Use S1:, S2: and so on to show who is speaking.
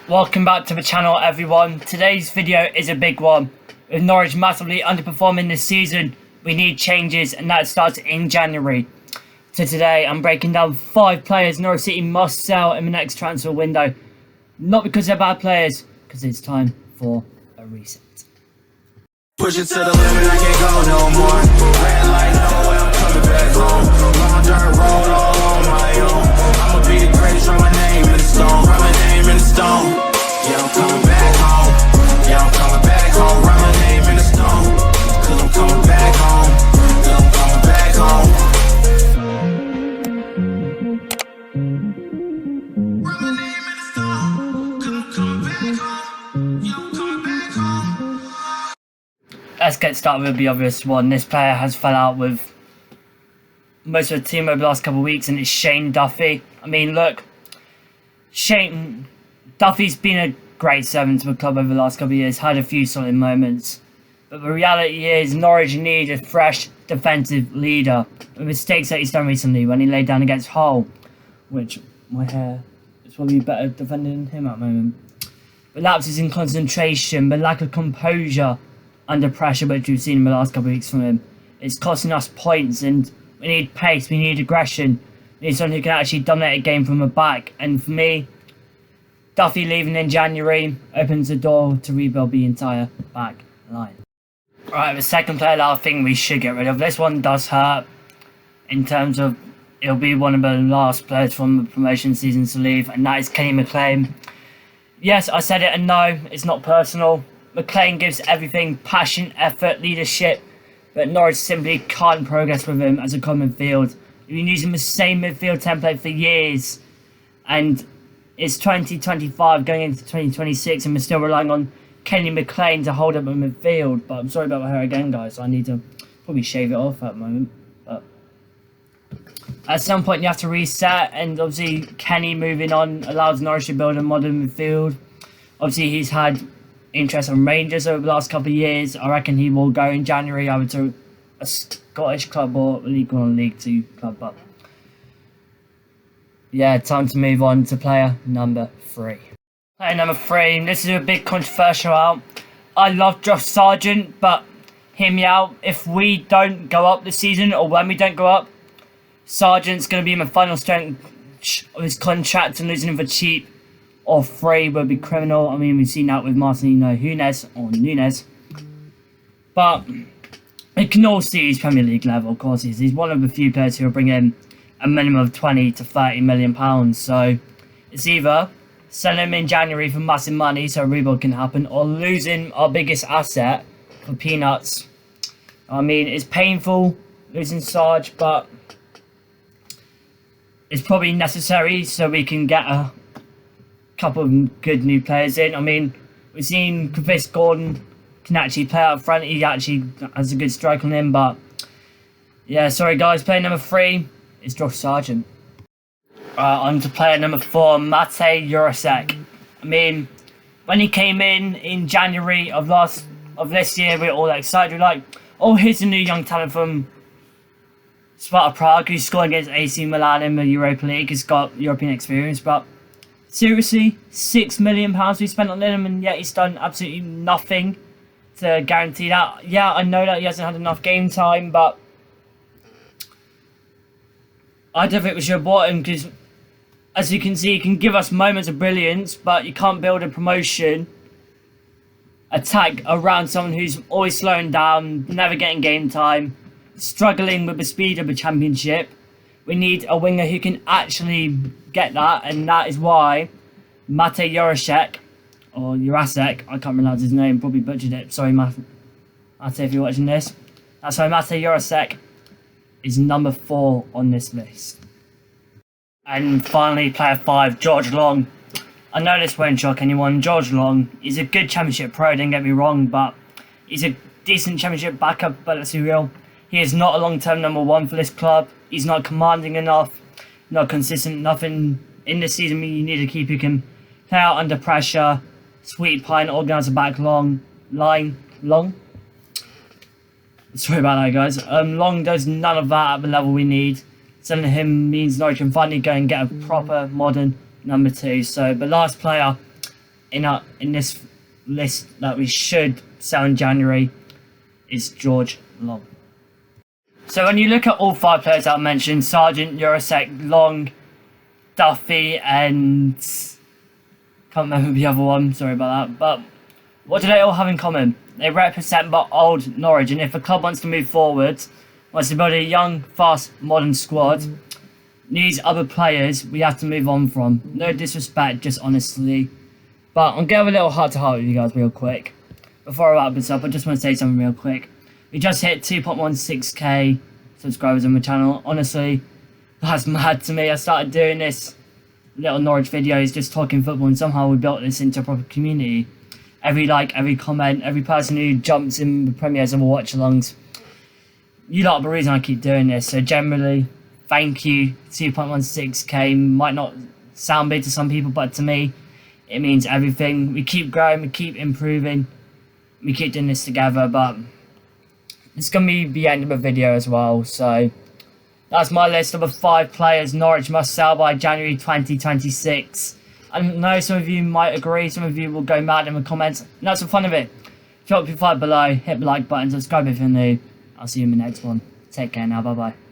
S1: Welcome back to the channel, everyone. Today's video is a big one. With Norwich massively underperforming this season, we need changes, and that starts in January. So today I'm breaking down 5 players Norwich City must sell in the next transfer window. Not because they're bad players, because it's time for a reset.
S2: Push it to the limit, I can't go no more. Red light, no way, I'm coming back home. Long dirt road all on my own. I'ma be the greatest, write my name in the stone. Write my name in the stone. Yeah, I'm coming back home. Yeah, I'm coming back home. Write my name in the stone. Cause I'm coming back home. Yeah, I'm coming back home. Write my name in the stone. Cause I'm coming back home. Yeah, I'm coming back home.
S1: Let's get started with the obvious one. This player has fell out with most of the team over the last couple of weeks, and it's Shane Duffy. I mean, look, Duffy's been a great servant to the club over the last couple of years, had a few solid moments. But the reality is Norwich need a fresh defensive leader. The mistakes that he's done recently when he laid down against Hull, which my hair is probably better defending him at the moment. But lapses in concentration, the lack of composure under pressure, which we've seen in the last couple of weeks from him, it's costing us points, and we need pace, we need aggression, we need someone who can actually dominate a game from the back. And for me, Duffy leaving in January opens the door to rebuild the entire back line. Alright, the second player that I think we should get rid of. This one does hurt in terms of it'll be one of the last players from the promotion season to leave, and that is McLean. Yes, I said it, and no, it's not personal. McLean gives everything: passion, effort, leadership, but Norwich simply can't progress with him as a common midfield. We've been using the same midfield template for years, and it's 2025 going into 2026, and we're still relying on McLean to hold up a midfield. But I'm sorry about my hair again, guys. I need to probably shave it off at the moment. But at some point you have to reset, and obviously Kenny moving on allows Norwich to build a modern midfield. Obviously he's had interest on Rangers over the last couple of years. I reckon he will go in January either to a Scottish club or League 1 or League 2 club. But yeah, time to move on to player number 3. Player number 3, this is a big controversial out. I love Sargent, but hear me out. If we don't go up this season, or when we don't go up, Sargent's going to be in the final strength of his contract, and losing him for cheap or free would be criminal. I mean, we've seen that with Marcelino Nunes. But we can all see he's Premier League level, of course. He's one of the few players who will bring in a minimum of 20 to 30 million pounds. So it's either selling him in January for massive money so a rebuild can happen, or losing our biggest asset for peanuts. I mean, it's painful losing Sarge, but it's probably necessary so we can get a couple of good new players in. I mean, we've seen Chris Gordon can actually play up front. He actually has a good strike on him. But yeah, sorry guys, player number 3 is Sargent. On to player number 4, Matěj Jurásek. I mean, when he came in January of this year, we were all excited. We're like, oh, here's a new young talent from Sparta Prague who's scored against AC Milan in the Europa League. He's got European experience, but seriously, £6 million we spent on him, and yet he's done absolutely nothing to guarantee that. Yeah, I know that he hasn't had enough game time, but I don't think we should have bought him, because as you can see, he can give us moments of brilliance, but you can't build a promotion attack around someone who's always slowing down, never getting game time, struggling with the speed of the Championship. We need a winger who can actually get that, and that is why Matěj Jurasek, or Jurásek, I can't pronounce his name, probably butchered it. Sorry, Matěj, if you're watching this. That's why Matěj Jurasek is number 4 on this list. And finally, player 5, George Long. I know this won't shock anyone. George Long, he's a good Championship pro, don't get me wrong, but he's a decent Championship backup, but let's be real. He is not a long-term number 1 for this club. He's not commanding enough, not consistent enough in this season. You need a keeper who can play out under pressure, sweep pine, organise the back long. Sorry about that, guys. Long does none of that at the level we need. Selling him means Norwich can finally go and get a proper modern number 2. So the last player in this list that we should sell in January is George Long. So when you look at all 5 players that I mentioned, Sargent, Jurasek, Long, Duffy, and can't remember the other one, sorry about that, but what do they all have in common? They represent old Norwich, and if a club wants to move forward, wants to build a young, fast, modern squad, needs other players we have to move on from. No disrespect, just honestly. But I'm going to have a little heart-to-heart with you guys real quick. Before I wrap this up, I just want to say something real quick. We just hit 2.16k subscribers on my channel. Honestly, that's mad to me. I started doing this little Norwich videos, just talking football, and somehow we built this into a proper community. Every like, every comment, every person who jumps in the premieres and watch-alongs, you lot are the reason I keep doing this. So generally, thank you. 2.16k might not sound big to some people, but to me, it means everything. We keep growing, we keep improving, we keep doing this together, but it's going to be the end of the video as well. So that's my list of the 5 players Norwich must sell by January 2026. I know some of you might agree, some of you will go mad in the comments, and that's the fun of it. Drop your 5 below, hit the like button, subscribe if you're new. I'll see you in the next one. Take care now, bye bye.